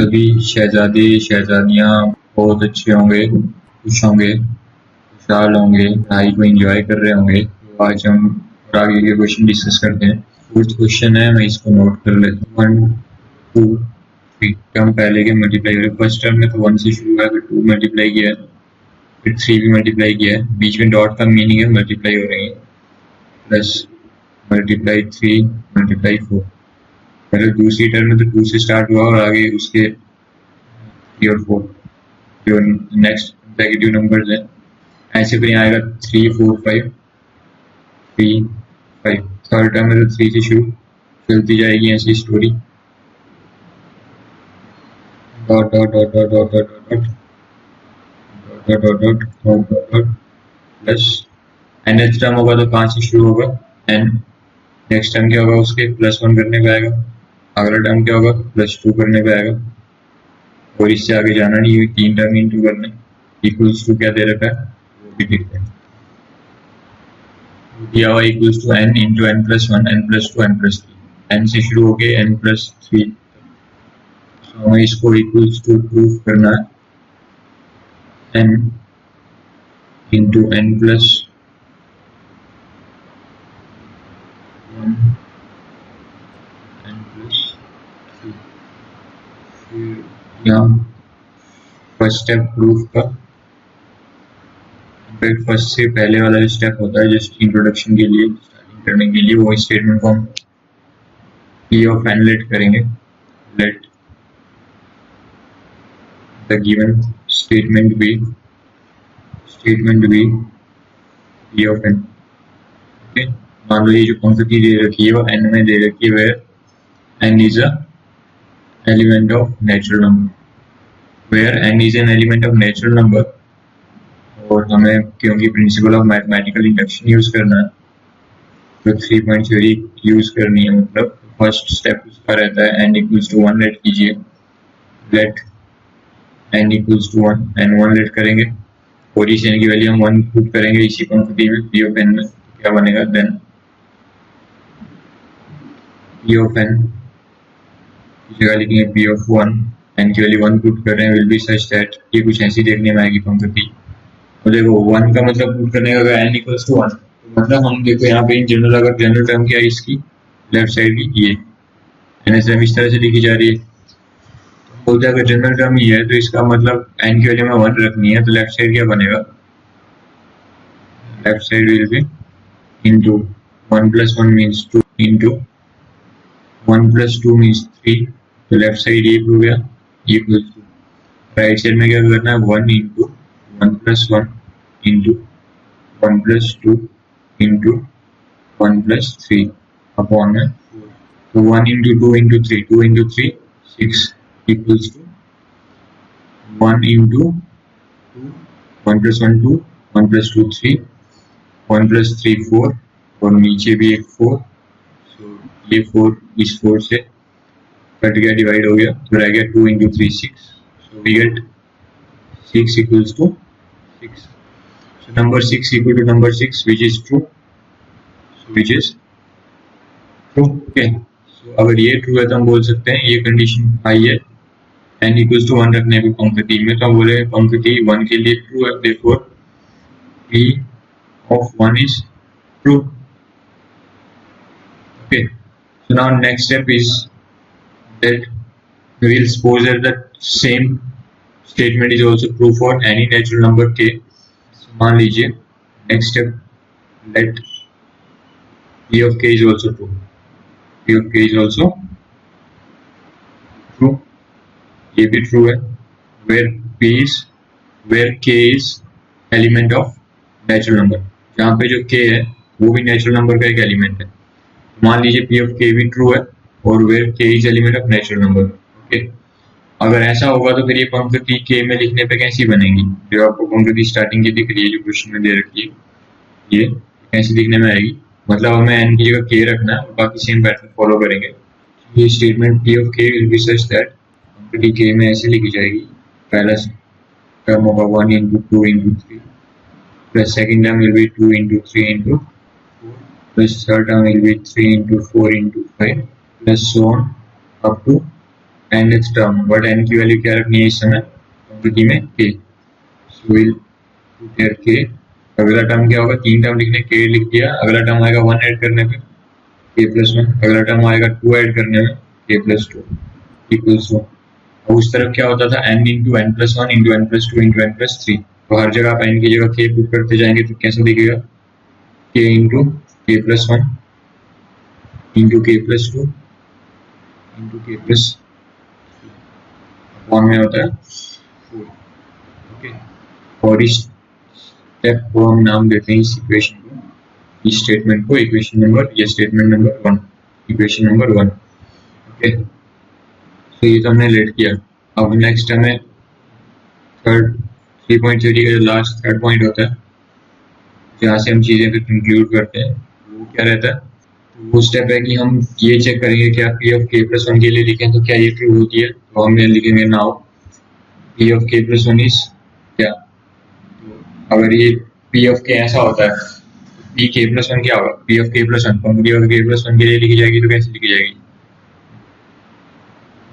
सभी शहजादे शहजादियाँ बहुत अच्छे होंगे, खुश होंगे, खुशहाल होंगे, पढ़ाई को एंजॉय कर रहे होंगे। तो आज हम और आगे के क्वेश्चन डिस्कस करते हैं। फोर्थ क्वेश्चन है, मैं इसको नोट कर लेता हूँ। 1 2 3 टर्म पहले के मल्टीप्लाई करें। फर्स्ट टर्म में तो 1 से शुरू हुआ, फिर 2 मल्टीप्लाई किया है, फिर 3 भी मल्टीप्लाई किया है। बीच में डॉट का मीनिंग है मल्टीप्लाई हो रही है, प्लस मल्टीप्लाई 3 मल्टीप्लाई 4। पहले दूसरी टर्म में तो 2 से स्टार्ट हुआ और आगे उसके 3 और 4 जो नेक्स्ट नेगेटिव नंबर्स हैं। ऐसे फिर यहाँ आएगा 3 4 5 3 5। थर्ड टर्म में तो 3 से शुरू चलती जाएगी ऐसी story, dot dot dot dot dot dot dot dot dot dot dot dot plus n next term होगा तो 5 से शुरू होगा एन। नेक्स्ट टर्म क्या होगा, उसके +1 करने पे आएगा। अगला टर्म क्या होगा, +2 करने पे आएगा। और इससे आगे जाना नहीं है, 3 टर्म इंटू करना। इक्वल्स टू क्या दे रखा है वो भी देखते हैं। दिया हुआ equals to n into n plus 1 n plus 2 n plus 3। n से शुरू होके n प्लस 3। तो हमें इसको इक्वल्स टू प्रूफ करना है n into n plus 1 n plus 3। फिर यहाँ फर्स्ट स्टेप प्रूफ का, फर्स्ट से पहले वाला जो स्टेप होता है जस्ट इंट्रोडक्शन के लिए, स्टार्टिंग करने के लिए, वो स्टेटमेंट को हम p ऑफ n लेट करेंगे। Let the given statement be p of n। Okay, मान लो ये जो पंक्ति दे रखी है वो n में दे रखी है, where n is a element of natural number, where n is an element of natural number. और हमें क्योंकि principle of mathematical induction use करना है तो 3 पॉइंट थ्योरी यूज करनी है। मतलब फर्स्ट स्टेप उसका रहता है n इक्वल्स टू 1 लेट कीजिए, let n equals to 1 n 1 let करेंगे और इस n की वैल्यू हम 1 पुट करेंगे इसी पंक्ति में p ऑफ n में। क्या बनेगा देन p ऑफ n की जगह लिखेंगे p ऑफ 1, n की वैल्यू 1 पुट कर रहे हैं, विल बी सच दैट ये कुछ ऐसी देखने में आएगी पंक्ति। तो देखो 1 का मतलब पुट करने का अगर n इक्वल्स टू 1, तो मतलब हम देखो यहाँ पे इन जनरल, अगर जनरल टर्म क्या है इसकी लेफ्ट साइड की, ये NSM इस तरह से लिखी जा रही है। तो बोलते हैं अगर जनरल टर्म ये है तो इसका मतलब n की वैल्यू में 1 रखनी है, तो लेफ्ट साइड क्या बनेगा, left side will be into 1 plus 1 means 2 into 1 plus 2 means 3। तो लेफ्ट साइड ये हो गया इक्वल टू, राइट साइड में क्या करना है 1 into 1 plus 1 into 1 plus 2 into 1 plus 3 upon में 4। तो 1 into 2 into 3, 2 into 3 6 equals to 1 into 2, 1 plus 1 2, 1 plus 2 3, 1 plus 3 4 और नीचे भी एक 4। सो ये 4 इस 4 से कट गया, डिवाइड हो गया, तो रह गया 2 into 3 6। So we get 6 equals to 6. So number 6 equal to number 6, which is true. So which is true. Okay. So अगर ये true है तो हम बोल सकते हैं ये कंडीशन हाई है n equals to 1 रखने पे पंक्ति में, तो हम बोले पंक्ति 1 के लिए true है, therefore p of 1 is true. Okay. So now next step is that we will suppose that the same statement is also true for any natural number k. So मान लीजिए next step, let p of k is also true. p of k is also true. ये भी true है, where k is element of natural number. जहाँ पे जो k है वो भी natural number का एक element है। मान लीजिए p of k भी true है और where k is element of natural number. Okay. अगर ऐसा होगा तो फिर ये पंक्ति के में लिखने पे कैसी बनेगी, जो आपको पंक्ति स्टार्टिंग की दिख रही है जो क्वेश्चन में दे रखी है, ये कैसी दिखने में आएगी, मतलब हमें n की जगह k रखना है और बाकी सेम पैटर्न फॉलो करेंगे। ये statement p of k will be such that पंक्ति k में ऐसे लिखी जाएगी, पहला टर्म होगा 1 into 2 into 3 plus second term will be 2 into 3 into 4 plus third term will be 3 into 4 into 5 plus so on up to and its term, but n की value क्या रखनी है इस समय क्वांटिटी में के, सो विल पुट हियर के। अगला टर्म क्या होगा, 3 टर्म लिखने के लिख दिया, अगला टर्म आएगा 1 ऐड करने पे के प्लस 1, अगला टर्म आएगा 2 ऐड करने में के प्लस 2 इक्वल्स 1। और उस तरफ क्या होता था n into n plus 1 into n plus 2 into n plus 3, तो हर जगह आप n की जगह k पुट करते जाएंगे तो कैसे दिखेगा, k इंटू के प्लस 1 इंटू के प्लस 2 इंटू के प्लस अपॉन में होता है 4। ओके, और इस स्टेप को हम नाम देते हैं इस इक्वेशन को, इस स्टेटमेंट को इक्वेशन नंबर, या statement number 1, equation number 1। Okay, तो ये तो हमने लेट किया। अब नेक्स्ट हमें थर्ड 3.30 का जो लास्ट थर्ड पॉइंट होता है जहाँ से हम चीज़ें फिर कंक्लूड करते हैं, वो क्या रहता है, वो स्टेप है कि हम ये चेक करेंगे कि आप पी ऑफ के प्लस 1 के लिए लिखें तो क्या ये ट्रू होती है, तो हम ये लिखेंगे नाउ पी ऑफ के प्लस 1 इज क्या। अगर ये पी ऑफ के ऐसा होता है, पी के प्लस 1 क्या होगा, पी ऑफ के प्लस 1 पी ऑफ के प्लस 1 के लिए लिखी जाएगी तो कैसे लिखी जाएगी,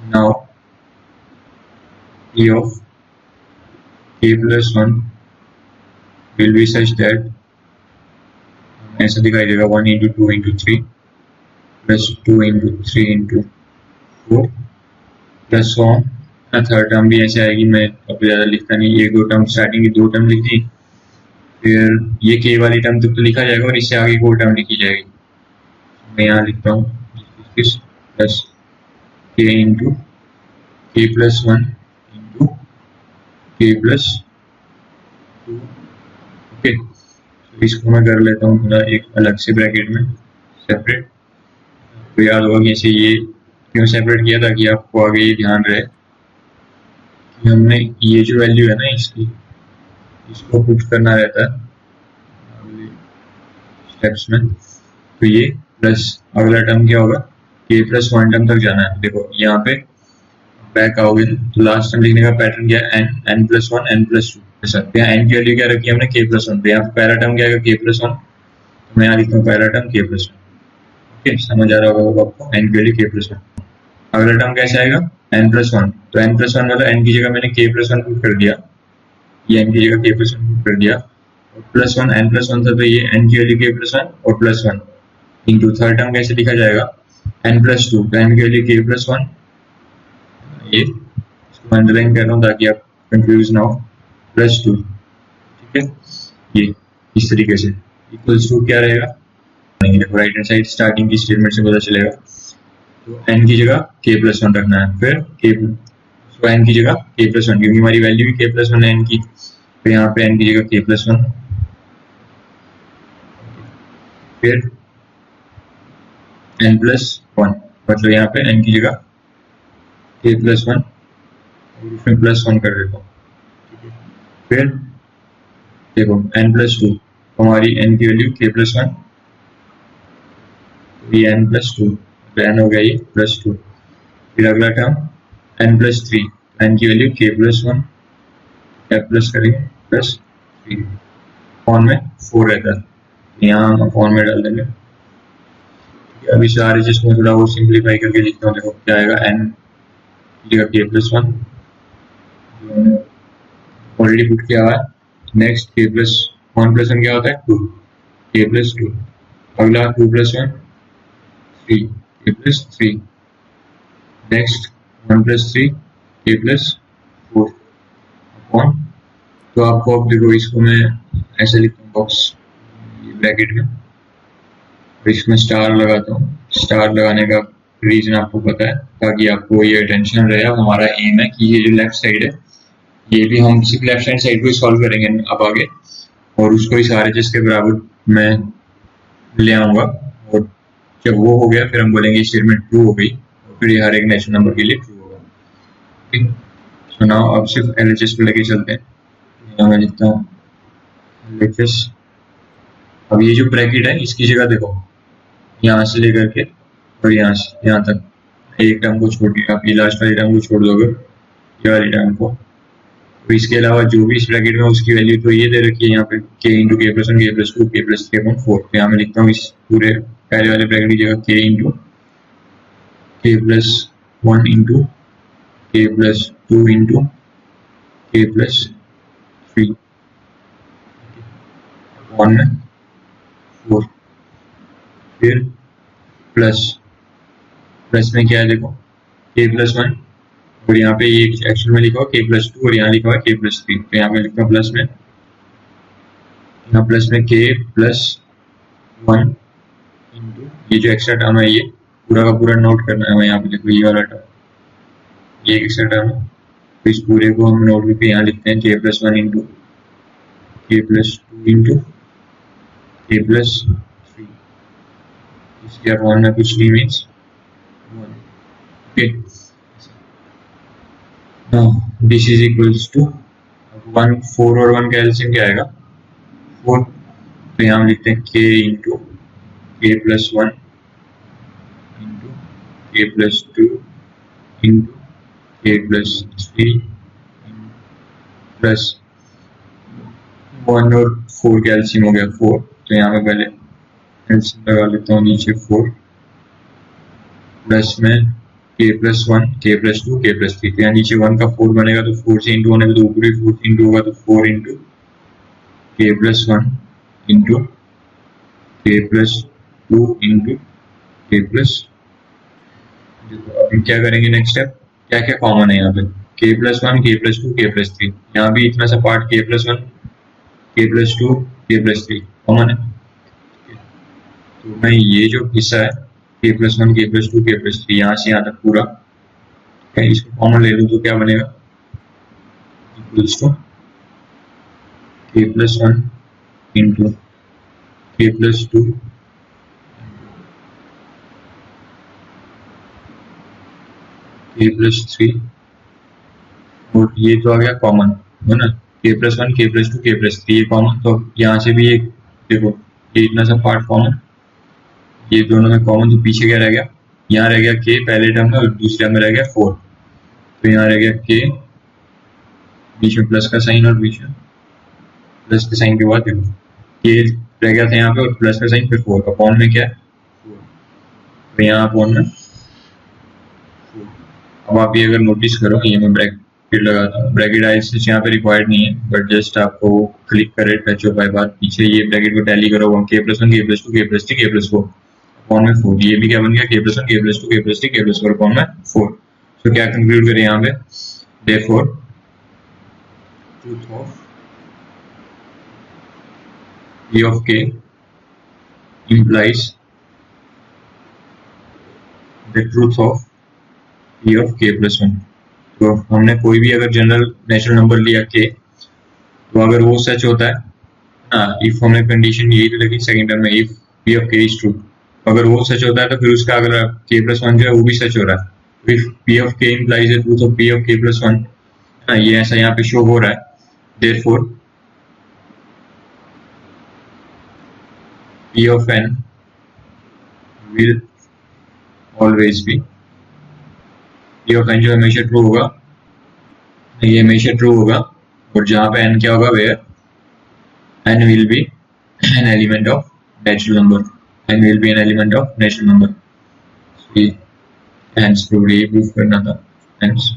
नाउ पी ऑफ के plus 1 will be such that, ऐसा दिखाई देगा 1 into 2 into 3 plus 2 into 3 into 4 plus 1। Third term भी ऐसे आएगी, मैं अब ज़्यादा लिखता नहीं, ये 2 टर्म स्टार्टिंग की 2 टर्म लिख दी, फिर ये के वाली टर्म तक तो लिखा जाएगा और इससे आगे कोई टर्म लिखी जाएगी। मैं यहाँ लिखता हूँ प्लस के इंटू के प्लस 1 इंटू के प्लस 2। ओके, इसको मैं कर लेता हूँ थोड़ा एक अलग से ब्रैकेट में सेपरेट, तो याद होगा कि ऐसे ये क्यों सेपरेट किया ताकि आपको आगे ये ध्यान रहे कि हमने ये जो वैल्यू है ना इसकी, इसको पुट करना रहता है अगले स्टेप्स में, तो ये प्लस अगला टर्म क्या होगा, के प्लस 1 टर्म तक जाना है। देखो यहाँ पे बैक आओगे तो लास्ट टर्म लिखने का पैटर्न क्या है, एन प्लस 1 एन प्लस 2, यहाँ एन की वैल्यू क्या रखी है हमने के प्लस 1, तो यहाँ पे पहला टर्म क्या आएगा के प्लस 1, तो मैं यहाँ लिखता हूँ पहला टर्म के प्लस 1। ओके, समझ आ रहा होगा आपको, एन की वैल्यू के प्लस 1। अगला टर्म कैसे आएगा, एन प्लस 1, तो एन प्लस 1 मतलब एन की जगह मैंने के प्लस 1 पुट कर दिया, ये एन की जगह के प्लस 1 पुट कर दिया, और प्लस 1 एन प्लस 1 था तो ये एन की वैल्यू के प्लस 1 और प्लस 1 इंटू थर्ड टर्म कैसे लिखा जाएगा, एन प्लस 2, तो एन की वैल्यू के प्लस 1, ये इसको अंडरलाइन कर रहा हूँ ताकि आप कंफ्यूज ना हो, प्लस 2। ठीक है, ये इस तरीके से इक्वल्स टू क्या रहेगा, राइट हैंड साइड स्टार्टिंग की स्टेटमेंट से पता चलेगा, तो एन की जगह के प्लस 1 रखना है, फिर के तो एन की जगह के प्लस 1, क्योंकि हमारी वैल्यू भी के प्लस 1 है एन की, तो यहाँ पे एन की जगह के प्लस 1, फिर एन प्लस 1, मतलब यहाँ पे एन की जगह के प्लस 1 और उसमें प्लस 1 कर देता हूँ। फिर देखो एन प्लस 2, हमारी एन की वैल्यू के प्लस 1, तो ये एन प्लस 2, एन हो गया ये प्लस 2। फिर अगला टर्म एन प्लस 3, एन की वैल्यू के प्लस 1, एफ प्लस करेंगे प्लस 3, अपॉन में 4 रहता है, यहाँ हम अपॉन में डाल देंगे। अभी सारे जिसमें थोड़ा और सिंप्लीफाई करके लिखता हूँ, देखो क्या आएगा, एन की जगह के प्लस 1 ऑलरेडी पुट किया हुआ है, नेक्स्ट के प्लस 1 प्लस 1 क्या होता है 2, के प्लस 2, अगला 2 प्लस 1 3, के प्लस 3, नेक्स्ट 1 प्लस 3 के प्लस 4 अपॉन, तो आपको अब देखो इसको मैं ऐसे लिखता हूँ बॉक्स ब्रैकेट में, इसमें स्टार लगाता हूँ, स्टार लगाने का रीजन आपको पता है ताकि आपको ये टेंशन रहे। अब हमारा एम है कि ये जो लेफ्ट साइड है ये भी हम सिर्फ लेफ्ट हैंड साइड को ही सॉल्व करेंगे अब आगे, और उसको ही सारे जिसके बराबर मैं ले आऊंगा, और जब वो हो गया फिर हम बोलेंगे स्टेटमेंट ट्रू हो गई, और फिर ये हर एक नेचुरल नंबर के लिए ट्रू होगा। ठीक, तो नाउ अब सिर्फ एलएचएस को लेके चलते हैं, मैं लिखता हूँ एलएचएस। अब ये जो ब्रैकेट है इसकी जगह देखो यहाँ से लेकर के और यहाँ से यहाँ तक एक टर्म को छोड़ के आप ये लास्ट वाली टर्म को छोड़ दोगे ये वाली टर्म को, तो इसके अलावा जो भी इस ब्रैकेट में उसकी वैल्यू तो ये दे रखी है यहाँ पे के इंटू के प्लस 1 के प्लस 2 के प्लस 3/4, तो यहाँ मैं लिखता हूँ इस पूरे पहले वाले ब्रैकेट की जगह के इंटू के plus 1 into k plus 2 into k plus 3 upon में 4। फिर प्लस में क्या है देखो k प्लस 1, और यहाँ पे ये एक्चुअल में लिखा हुआ k प्लस 2 और यहाँ लिखा हुआ k प्लस 3, तो यहाँ पे लिखा प्लस में, यहाँ प्लस में k प्लस 1 इंटू ये जो एक्स्ट्रा टर्म है ये पूरा का पूरा नोट करना है हमें। यहाँ पे देखो ये वाला टर्म, ये एक्स्ट्रा टर्म है, तो इस पूरे को हम नोट करके यहाँ लिखते हैं k plus 1 into k plus 2 into k plus 3, इसके अपॉन में कुछ नहीं means 1। Okay, now this is equals to 1, 4 और 1 का एलसीएम क्या आएगा 4, तो यहाँ हम लिखते हैं k into k plus 1 into k plus 2 into k plus 3 plus 1 और 4 का एलसीएम हो गया 4, तो यहाँ पे पहले एलसीएम लगा लेता हूँ नीचे 4 प्लस में k plus 1 k plus 2 k plus 3, तो यहाँ नीचे 1 का 4 बनेगा, तो 4 से इंटू होने में तो ऊपरी 4 से इंटू होगा, तो 4 into k plus 1 into k plus 2 into k plus. अभी क्या करेंगे नेक्स्ट स्टेप, क्या क्या कॉमन है यहाँ पे k plus 1 k plus 2 k plus 3, यहाँ भी इतना सा part k plus 1 k plus 2 k plus 3 common है, तो मैं ये जो हिस्सा है k plus 1 k plus 2 k plus 3 यहाँ से यहाँ तक पूरा इसको कॉमन ले लूँ तो क्या बनेगा equals to k plus 1 into k plus 2 k plus 3, और ये तो आ गया कॉमन है ना, k plus 1 k plus 2 k plus 3 ये कॉमन, तो यहाँ से भी एक देखो ये इतना सा पार्ट कॉमन, ये दोनों में कॉमन, तो पीछे क्या रह गया, यहाँ रह गया k पहले टर्म में और दूसरे में रह गया 4, तो यहाँ रह गया k, बीच में प्लस का साइन और बीच में प्लस के साइन के बाद देखो k रह गया था यहाँ पे और प्लस का साइन, फिर 4 अपॉन में क्या है 4, तो यहाँ अपॉन में 4। अब आप ये अगर नोटिस करो, ये मैं ब्रैकेट लगाता हूँ, ब्रैकेट आइसिस यहाँ पे रिक्वायर्ड नहीं है, बट जस्ट आपको क्लिक करे टच हो बाय बार पीछे ये ब्रैकेट को टैली करो, k plus 1 k plus 2 k plus 3 k plus 4 upon में 4, ये भी क्या बन गया k plus 1 k plus 2 k plus 3 k plus 4 upon में 4। तो क्या कंक्लूड करें यहाँ पे, therefore truth of p of k implies the truth of p of k plus 1। तो हमने कोई भी अगर जनरल नेचुरल नंबर लिया k, तो अगर वो सच होता है ना, इफ हमने कंडीशन यही तो लिखी सेकंड टर्म में, if p of k is true, अगर वो सच होता है तो फिर उसका अगर k प्लस 1 जो है वो भी सच हो रहा है, if p of k implies the truth of p of k plus 1, ये ऐसा यहाँ पे शो हो रहा है, therefore p of n will always be, p of n जो हमेशा ट्रू होगा, ये हमेशा ट्रू होगा, और जहाँ पे n क्या होगा, where n will be an element of natural number, n will be an element of natural number। ये hence प्रूव, ये प्रूव करना था hence।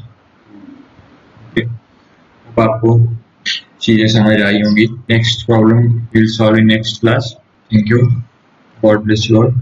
ओके, अब आपको चीजें समझ आई होंगी। Next problem will solve in next class. Thank you, God bless you all.